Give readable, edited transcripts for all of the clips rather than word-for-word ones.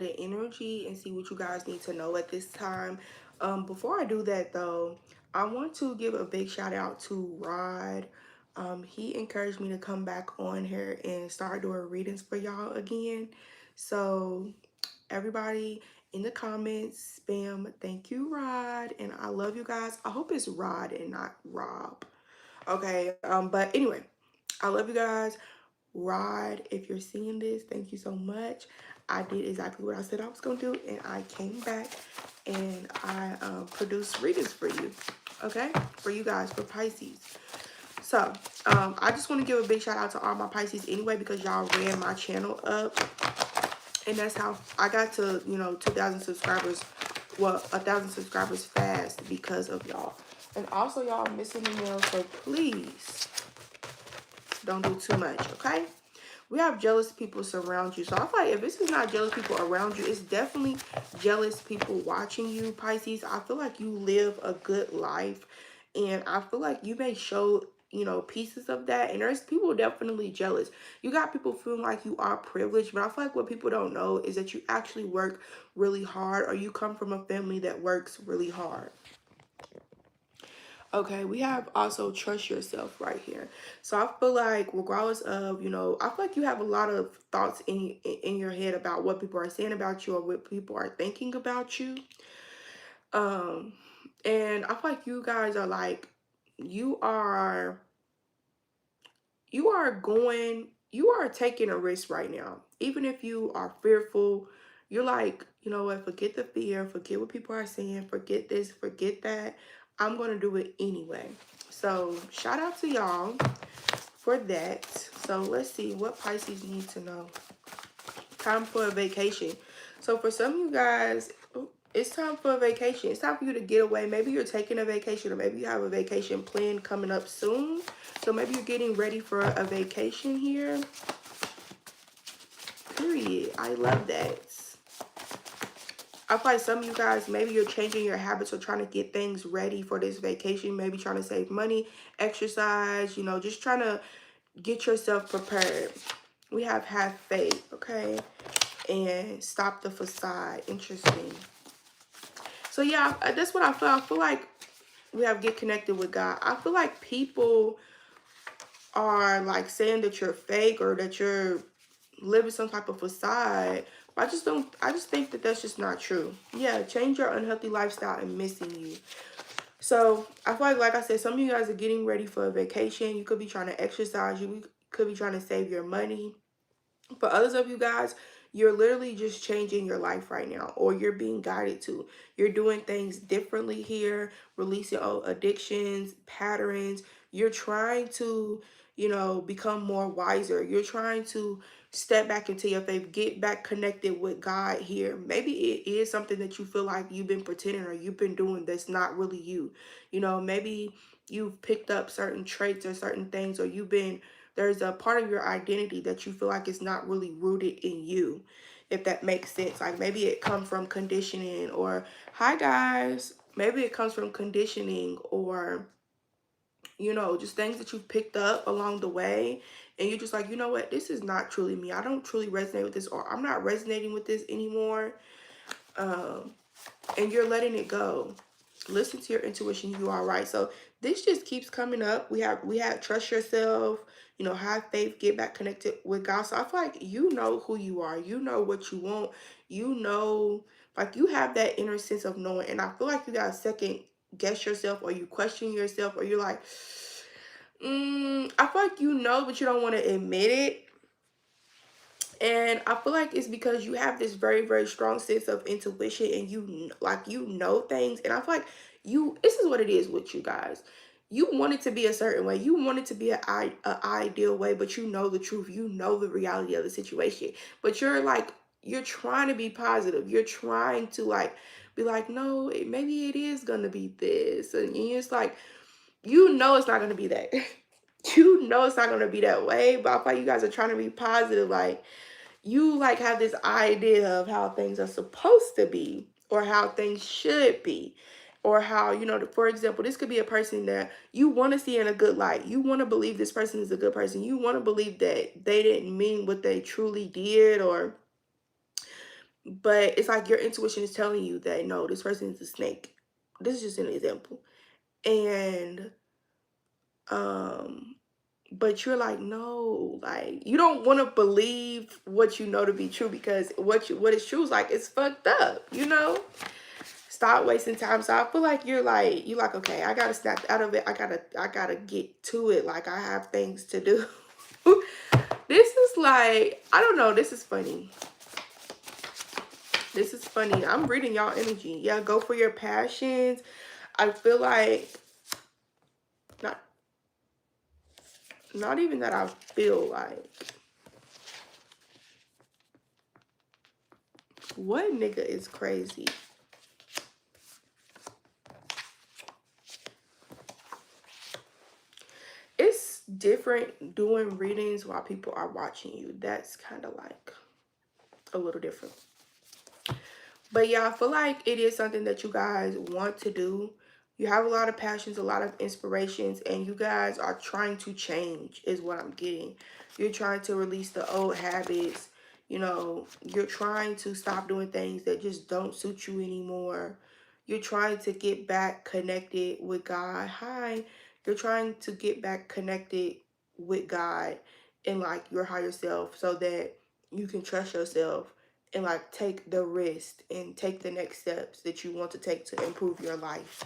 the energy and see what you guys need to know at this time. Before I do that though, I want to give a big shout out to Rod. He encouraged me to come back on here and start doing readings for y'all again. So everybody in the comments, spam thank you, Rod, and I love you guys. I hope it's Rod and not Rob. Okay, but anyway, I love you guys. Rod, if you're seeing this, thank you so much. I did exactly what I said I was gonna do, and I came back and I produced readings for you, okay? For you guys, for Pisces. So, I just want to give a big shout out to all my Pisces anyway, because y'all ran my channel up, and that's how I got to, 2,000 subscribers, well, 1,000 subscribers fast because of y'all. And also, y'all missing the mail, so please don't do too much, okay? We have jealous people surround you. So I feel like if this is not jealous people around you, it's definitely jealous people watching you, Pisces. I feel like you live a good life. And I feel like you may show, pieces of that. And there's people definitely jealous. You got people feeling like you are privileged. But I feel like what people don't know is that you actually work really hard, or you come from a family that works really hard. Okay, we have also trust yourself right here. So I feel like regardless of, I feel like you have a lot of thoughts in your head about what people are saying about you or what people are thinking about you. Um and I feel like you guys are like you are you are taking a risk right now. Even if you are fearful, you're like, you know what, forget the fear, forget what people are saying, forget this, forget that. I'm going to do it anyway. So shout out to y'all for that. So let's see what Pisces need to know. Time for a vacation. So for some of you guys, it's time for a vacation. It's time for you to get away. Maybe you're taking a vacation, or maybe you have a vacation plan coming up soon. So maybe you're getting ready for a vacation here. Period. I love that. I feel like some of you guys, maybe you're changing your habits or trying to get things ready for this vacation. Maybe trying to save money, exercise, just trying to get yourself prepared. We have faith, okay? And stop the facade. Interesting. So yeah, that's what I feel. I feel like we have get connected with God. I feel like people are like saying that you're fake or that you're living some type of facade. But I just think that that's just not true. Yeah, change your unhealthy lifestyle and missing you. So I feel like I said, some of you guys are getting ready for a vacation. You could be trying to exercise. You could be trying to save your money. For others of you guys, you're literally just changing your life right now, or you're being guided to. You're doing things differently here, releasing old addictions, patterns. You're trying to, become more wiser. You're trying to step back into your faith, get back connected with God here. Maybe it is something that you feel like you've been pretending or you've been doing that's not really you. Maybe you've picked up certain traits or certain things, or there's a part of your identity that you feel like is not really rooted in you, if that makes sense. Like maybe it comes from conditioning, or hi guys, maybe it comes from conditioning, or just things that you've picked up along the way, and you're just like, you know what, this is not truly me. I don't truly resonate with this, or I'm not resonating with this anymore. um and you're letting it go. Listen to your intuition. You are right. So this just keeps coming up. We have trust yourself, have faith, get back connected with God. So I feel like you know who you are. You know what you want. Like you have that inner sense of knowing. And I feel like you got to second guess yourself, or you question yourself, or you're like, I feel like but you don't want to admit it. And I feel like it's because you have this very, very strong sense of intuition, and you know things. And I feel like this is what it is with you guys. You want it to be a certain way. You want it to be a ideal way, but you know the truth. You know the reality of the situation. But you're trying to be positive. You're trying to be like, no, maybe it is going to be this. And you're just like, it's not going to be that. It's not going to be that way. But I feel like you guys are trying to be positive. Like, you have this idea of how things are supposed to be, or how things should be, or how, for example, this could be a person that you want to see in a good light. You want to believe this person is a good person. You want to believe that they didn't mean what they truly did, or But it's like your intuition is telling you that no, this person is a snake. This is just an example. And um but you're like, no, like you don't want to believe what you know to be true, because what is true is like it's fucked up, you know? Stop wasting time. So I feel like you're like, okay, I gotta snap out of it. I gotta get to it. Like I have things to do. This is like, I don't know, this is funny. This is funny. I'm reading y'all energy. Yeah, go for your passions. I feel like not not even that I feel like. What nigga is crazy? It's different doing readings while people are watching you. That's kind of like a little different. But yeah, I feel like it is something that you guys want to do. You have a lot of passions, a lot of inspirations, and you guys are trying to change is what I'm getting. You're trying to release the old habits. You know, you're trying to stop doing things that just don't suit you anymore. You're trying to get back connected with God. Hi. You're trying to get back connected with God and like your higher self so that you can trust yourself and like take the risk and take the next steps that you want to take to improve your life.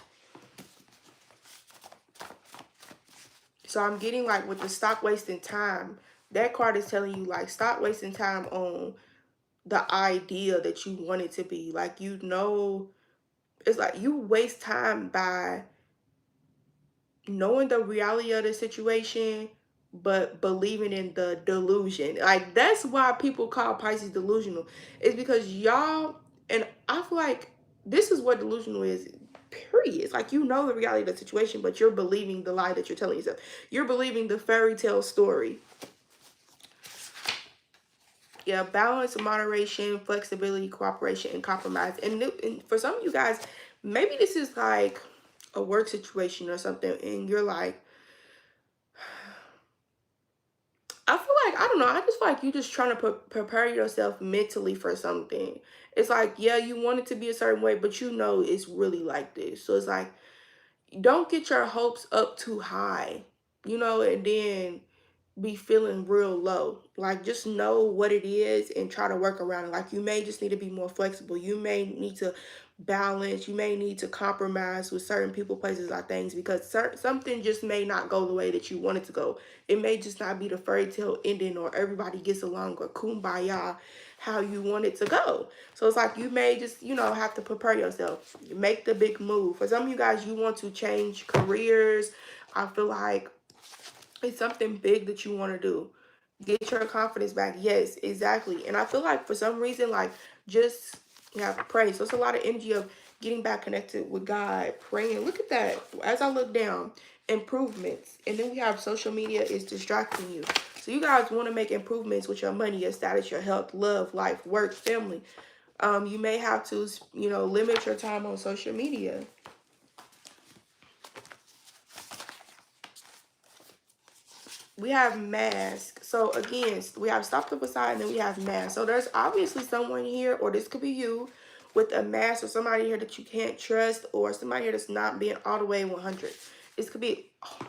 So I'm getting like with the stop wasting time, that card is telling you like stop wasting time on the idea that you want it to be. Like, you know, it's like you waste time by knowing the reality of the situation but believing in the delusion. Like, that's why people call Pisces delusional. It's because y'all, and I feel like this is what delusional is, period. It's like, you know the reality of the situation, but you're believing the lie that you're telling yourself. You're believing the fairy tale story. Yeah, balance, moderation, flexibility, cooperation, and compromise. And for some of you guys, maybe this is like a work situation or something, and you're like, I feel like, I don't know, I just feel like you're just trying to prepare yourself mentally for something. It's like, yeah, you want it to be a certain way, but you know it's really like this. So it's like, don't get your hopes up too high, you know, and then be feeling real low. Like, just know what it is and try to work around it. Like, you may just need to be more flexible. You may need to balance. You may need to compromise with certain people, places, or things, because something just may not go the way that you want it to go. It may just not be the fairy tale ending or everybody gets along or kumbaya how you want it to go. So it's like, you may just, you know, have to prepare yourself. Make the big move. For some of you guys, you want to change careers. I feel like it's something big that you want to do. Get your confidence back. Yes, exactly. And I feel like for some reason, like, just pray. So it's a lot of energy of getting back connected with God, praying. Look at that. As I look down, improvements. And then we have social media is distracting you. So you guys want to make improvements with your money, your status, your health, love, life, work, family. You may have to, you know, limit your time on social media. We have mask. So again, we have stop the facade, and then we have mask. So there's obviously someone here, or this could be you, with a mask, or somebody here that you can't trust, or somebody here that's not being all the way 100. This could be, oh,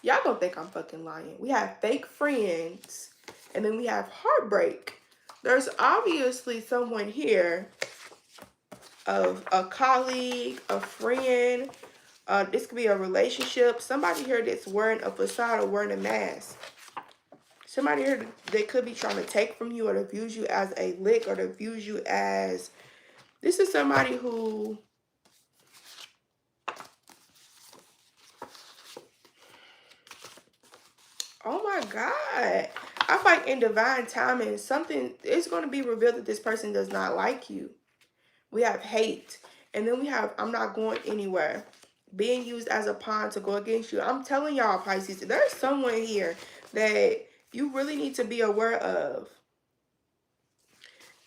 y'all gonna think I'm fucking lying. We have fake friends, and then we have heartbreak. There's obviously someone here of a colleague, a friend. This could be a relationship. Somebody here that's wearing a facade or wearing a mask. Somebody here that could be trying to take from you, or to views you as a lick, or to views you as... This is somebody who... Oh my God. I feel like in divine timing, something is going to be revealed that this person does not like you. We have hate. And then we have, I'm not going anywhere. Being used as a pawn to go against you. I'm telling y'all, Pisces, there's someone here that you really need to be aware of.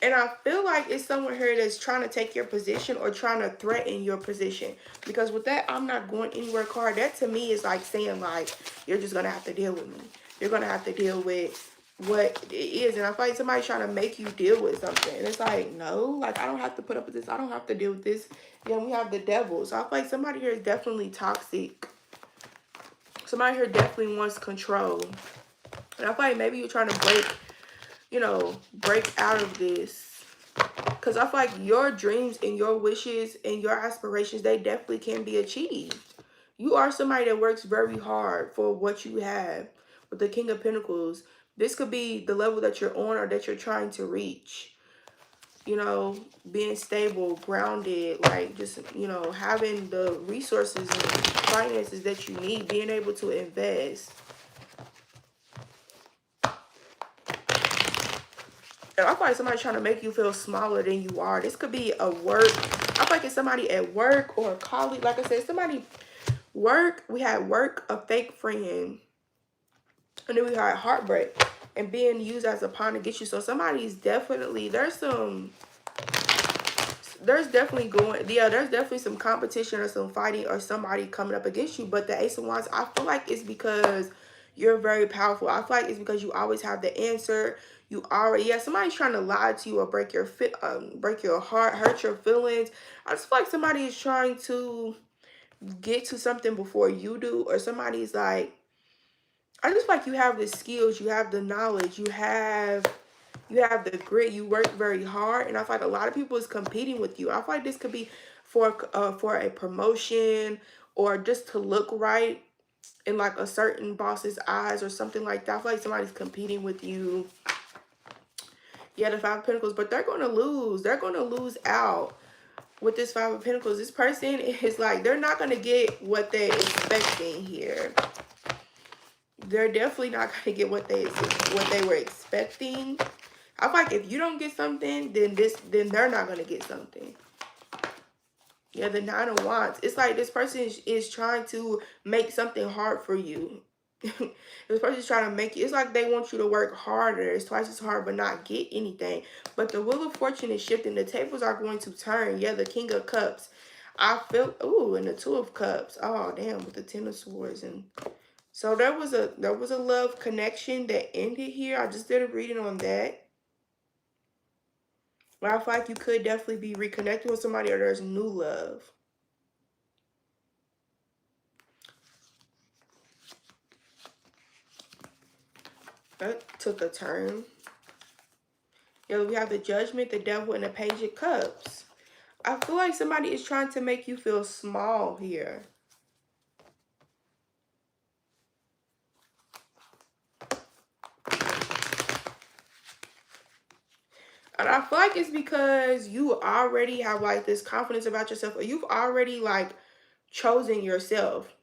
And I feel like it's someone here that's trying to take your position or trying to threaten your position. Because with that, I'm not going anywhere card, that to me is like saying, like, you're just going to have to deal with me. You're going to have to deal with what it is. And I feel like somebody's trying to make you deal with something. And it's like, no, like I don't have to put up with this. I don't have to deal with this. Then we have the devil. So I feel like somebody here is definitely toxic. Somebody here definitely wants control. And I feel like maybe you're trying to break, you know, break out of this. Because I feel like your dreams and your wishes and your aspirations, they definitely can be achieved. You are somebody that works very hard for what you have. With the King of Pentacles, this could be the level that you're on or that you're trying to reach. You know, being stable, grounded, like just, you know, having the resources and finances that you need, being able to invest. And I feel like somebody's trying to make you feel smaller than you are. This could be a work. I feel like it's somebody at work or a colleague. Like I said, somebody work. We had work, a fake friend. And then we had heartbreak and being used as a pawn to get you. So somebody's definitely, there's definitely there's definitely some competition or some fighting or somebody coming up against you. But the Ace of Wands, I feel like it's because you're very powerful. I feel like it's because you always have the answer. You already, yeah, somebody's trying to lie to you or break your heart, hurt your feelings. I just feel like somebody is trying to get to something before you do, or somebody's like, I just feel like you have the skills, you have the knowledge, you have the grit, you work very hard, and I feel like a lot of people is competing with you. I feel like this could be for a promotion or just to look right in like a certain boss's eyes or something like that. I feel like somebody's competing with you. Yeah, the Five of Pentacles, but they're going to lose. They're going to lose out with this Five of Pentacles. This person is like, they're not going to get what they're expecting here. They're definitely not going to get what they were expecting. I feel like if you don't get something, then they're not going to get something. Yeah, the Nine of Wands. It's like this person is trying to make something hard for you. This person is trying to make you, it's like they want you to work harder. It's twice as hard but not get anything. But the Wheel of Fortune is shifting. The tables are going to turn. Yeah, the King of Cups. I feel, ooh, and the Two of Cups. Oh, damn, with the Ten of Swords. And so there was a love connection that ended here. I just did a reading on that. But I feel like you could definitely be reconnecting with somebody, or there's new love. That took a turn. Yeah, we have the Judgment, the Devil, and the Page of Cups. I feel like somebody is trying to make you feel small here. And I feel like it's because you already have like this confidence about yourself, or you've already like chosen yourself.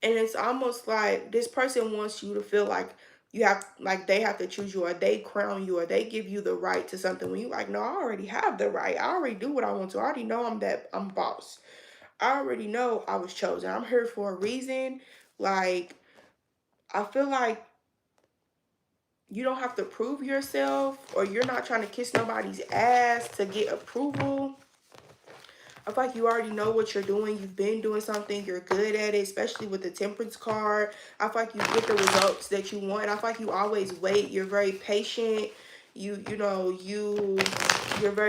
And it's almost like this person wants you to feel like you have, like they have to choose you, or they crown you, or they give you the right to something. When you like, no, I already have the right. I already do what I want to. I already know I'm boss. I already know I was chosen. I'm here for a reason. Like, I feel like you don't have to prove yourself, or you're not trying to kiss nobody's ass to get approval. I feel like you already know what you're doing. You've been doing something. You're good at it, especially with the Temperance card. I feel like you get the results that you want. I feel like you always wait. You're very patient. You're very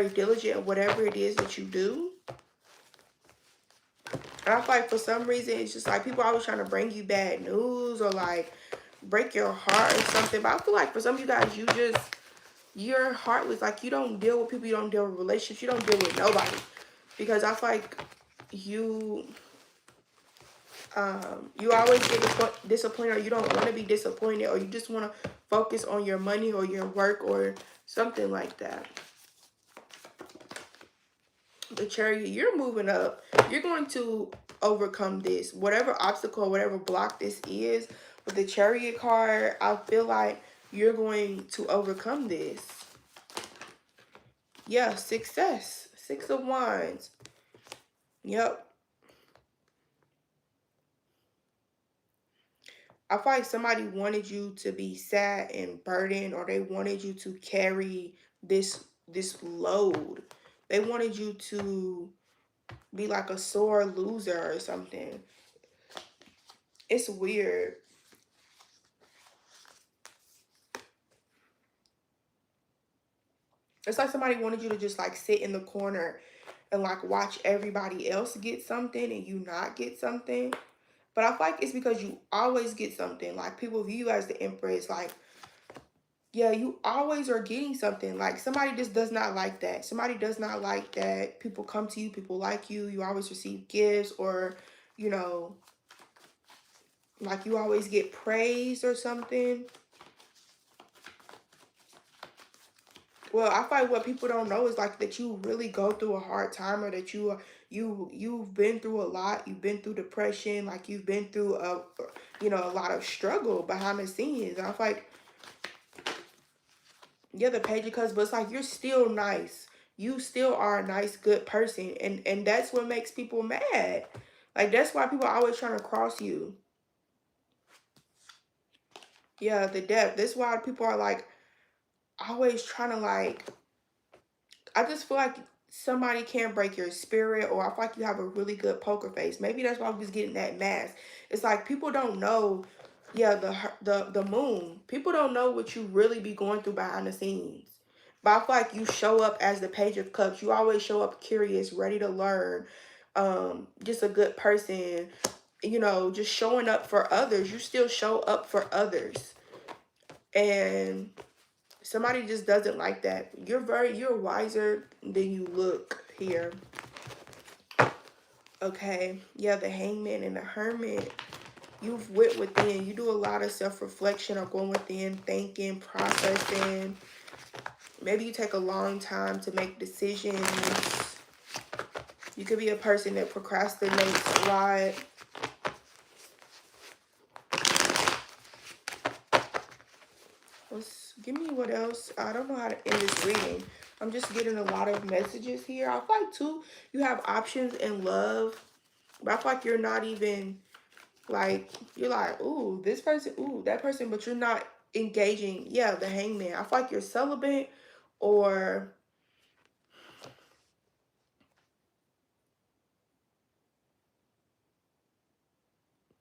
diligent at whatever it is that you do. And I feel like for some reason, it's just like people are always trying to bring you bad news or like break your heart or something. But I feel like for some of you guys, you're heartless. Like you don't deal with people. You don't deal with relationships. You don't deal with nobody. Because I feel like you always get disappointed, or you don't want to be disappointed, or you just want to focus on your money or your work or something like that. The Chariot, you're moving up. You're going to overcome this. Whatever obstacle, whatever block this is, with the Chariot card, I feel like you're going to overcome this. Yeah, success. Six of Wands. Yep. I feel like somebody wanted you to be sad and burdened, or they wanted you to carry this load. They wanted you to be like a sore loser or something. It's weird. It's like somebody wanted you to just like sit in the corner and like watch everybody else get something and you not get something. But I feel like it's because you always get something. Like people view you as the empress. Like, yeah, you always are getting something. Like somebody just does not like that. Somebody does not like that. People come to you, people like you. You always receive gifts, or, you know, like you always get praise or something. Well, I find what people don't know is like that you really go through a hard time, or that you've been through a lot. You've been through depression, like you've been through a lot of struggle behind the scenes. And I feel like, yeah, the page of cups, but it's like you're still nice. You still are a nice, good person, and that's what makes people mad. Like that's why people are always trying to cross you. Yeah, the depth. That's why people are like always trying to like, I just feel like somebody can't break your spirit, or I feel like you have a really good poker face. Maybe that's why I was getting that mask. It's like people don't know, yeah, the moon. People don't know what you really be going through behind the scenes. But I feel like you show up as the page of cups. You always show up curious, ready to learn, just a good person, just showing up for others. You still show up for others. And somebody just doesn't like that. You're wiser than you look here. Okay. Yeah, the hangman and the hermit. You've went within. You do a lot of self-reflection, or going within, thinking, processing. Maybe you take a long time to make decisions. You could be a person that procrastinates a lot. Give me what else. I don't know how to end this reading. I'm just getting a lot of messages here. I feel like too, you have options in love, but I feel like you're not even like, you're like, ooh, this person, ooh, that person, but you're not engaging. Yeah, the hangman. I feel like you're celibate, or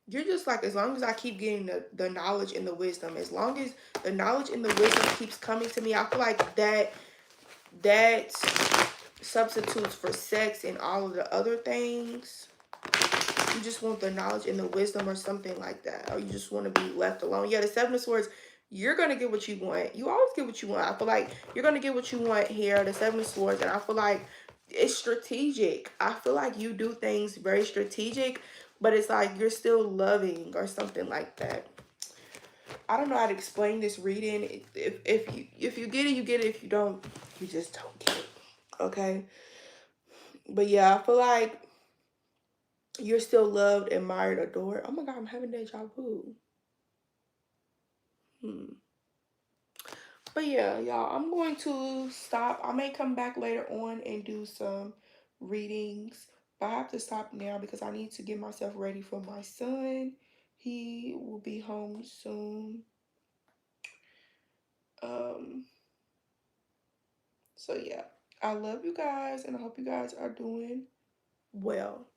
you're just like, as long as I keep getting the knowledge and the wisdom, as long as the knowledge and the wisdom keeps coming to me, I feel like that substitutes for sex and all of the other things. You just want the knowledge and the wisdom, or something like that, or you just want to be left alone. Yeah, the Seven of Swords, you're gonna get what you want. You always get what you want. I feel like you're gonna get what you want here, the Seven of Swords. And I feel like it's strategic. I feel like you do things very strategic, but it's like you're still loving, or something like that. I don't know how to explain this reading. If you get it, you get it. If you don't, you just don't get it. Okay. But yeah, I feel like you're still loved, admired, adored. Oh my God, I'm having deja vu. Hmm. But yeah, y'all, I'm going to stop. I may come back later on and do some readings. But I have to stop now because I need to get myself ready for my son. He will be home soon. Um, so yeah. I love you guys, and I hope you guys are doing well.